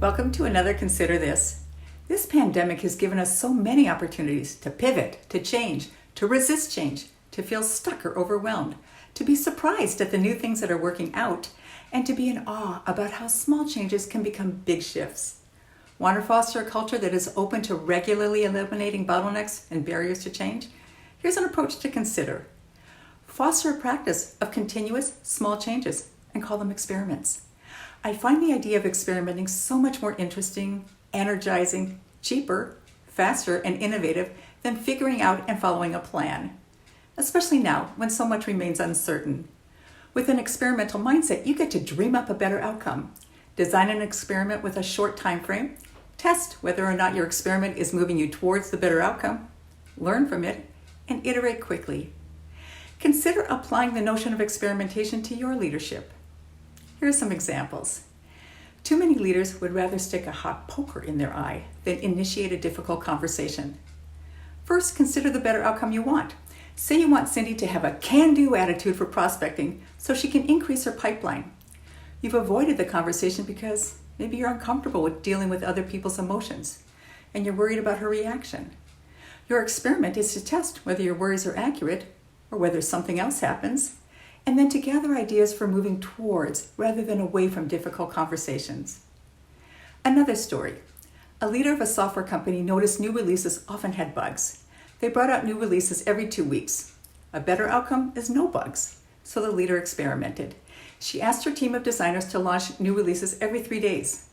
Welcome to another Consider This. This pandemic has given us so many opportunities to pivot, to change, to resist change, to feel stuck or overwhelmed, to be surprised at the new things that are working out, and to be in awe about how small changes can become big shifts. Want to foster a culture that is open to regularly eliminating bottlenecks and barriers to change? Here's an approach to consider. Foster a practice of continuous small changes and call them experiments. I find the idea of experimenting so much more interesting, energizing, cheaper, faster, and innovative than figuring out and following a plan, especially now when so much remains uncertain. With an experimental mindset, you get to dream up a better outcome, design an experiment with a short time frame, test whether or not your experiment is moving you towards the better outcome, learn from it, and iterate quickly. Consider applying the notion of experimentation to your leadership. Here are some examples. Too many leaders would rather stick a hot poker in their eye than initiate a difficult conversation. First, consider the better outcome you want. Say you want Cindy to have a can-do attitude for prospecting so she can increase her pipeline. You've avoided the conversation because maybe you're uncomfortable with dealing with other people's emotions and you're worried about her reaction. Your experiment is to test whether your worries are accurate or whether something else happens, and then to gather ideas for moving towards rather than away from difficult conversations. Another story. A leader of a software company noticed new releases often had bugs. They brought out new releases every 2 weeks. A better outcome is no bugs, so the leader experimented. She asked her team of designers to launch new releases every 3 days.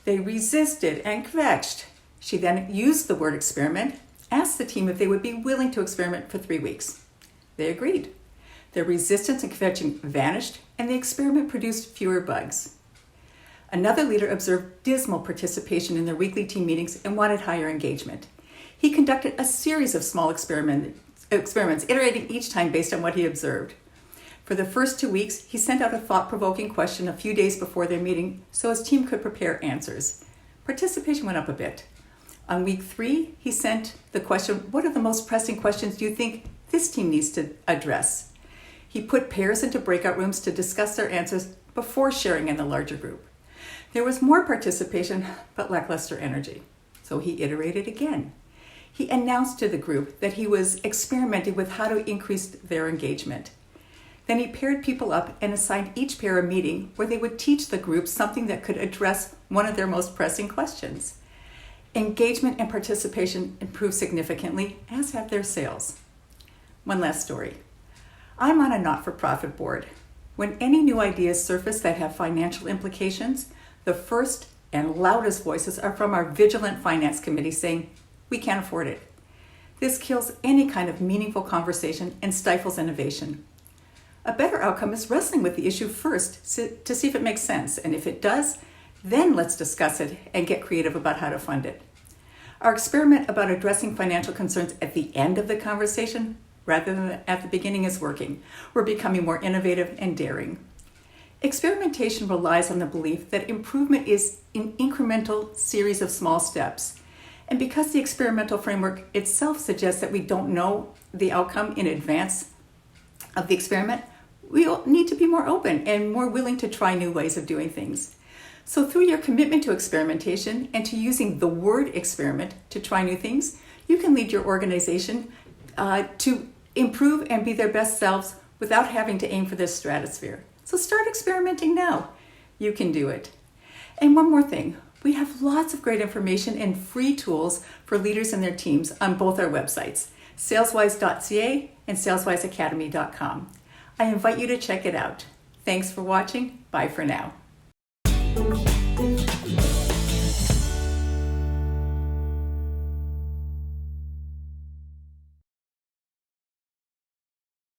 They resisted and kvetched. She then used the word experiment, asked the team if they would be willing to experiment for 3 weeks. They agreed. Their resistance and kvetching vanished, and the experiment produced fewer bugs. Another leader observed dismal participation in their weekly team meetings and wanted higher engagement. He conducted a series of small experiments, iterating each time based on what he observed. For the first 2 weeks, he sent out a thought-provoking question a few days before their meeting so his team could prepare answers. Participation went up a bit. On week 3, he sent the question, "What are the most pressing questions you think this team needs to address?" He put pairs into breakout rooms to discuss their answers before sharing in the larger group. There was more participation, but lackluster energy. So he iterated again. He announced to the group that he was experimenting with how to increase their engagement. Then he paired people up and assigned each pair a meeting where they would teach the group something that could address one of their most pressing questions. Engagement and participation improved significantly, as have their sales. One last story. I'm on a not-for-profit board. When any new ideas surface that have financial implications, the first and loudest voices are from our vigilant finance committee saying, "We can't afford it." This kills any kind of meaningful conversation and stifles innovation. A better outcome is wrestling with the issue first to see if it makes sense, and if it does, then let's discuss it and get creative about how to fund it. Our experiment about addressing financial concerns at the end of the conversation rather than at the beginning is working. We're becoming more innovative and daring. Experimentation relies on the belief that improvement is an incremental series of small steps. And because the experimental framework itself suggests that we don't know the outcome in advance of the experiment, we need to be more open and more willing to try new ways of doing things. So through your commitment to experimentation and to using the word experiment to try new things, you can lead your organization to improve and be their best selves without having to aim for this stratosphere. So start experimenting now. You can do it. And one more thing, we have lots of great information and free tools for leaders and their teams on both our websites, saleswise.ca and saleswiseacademy.com. I invite you to check it out. Thanks for watching. Bye for now.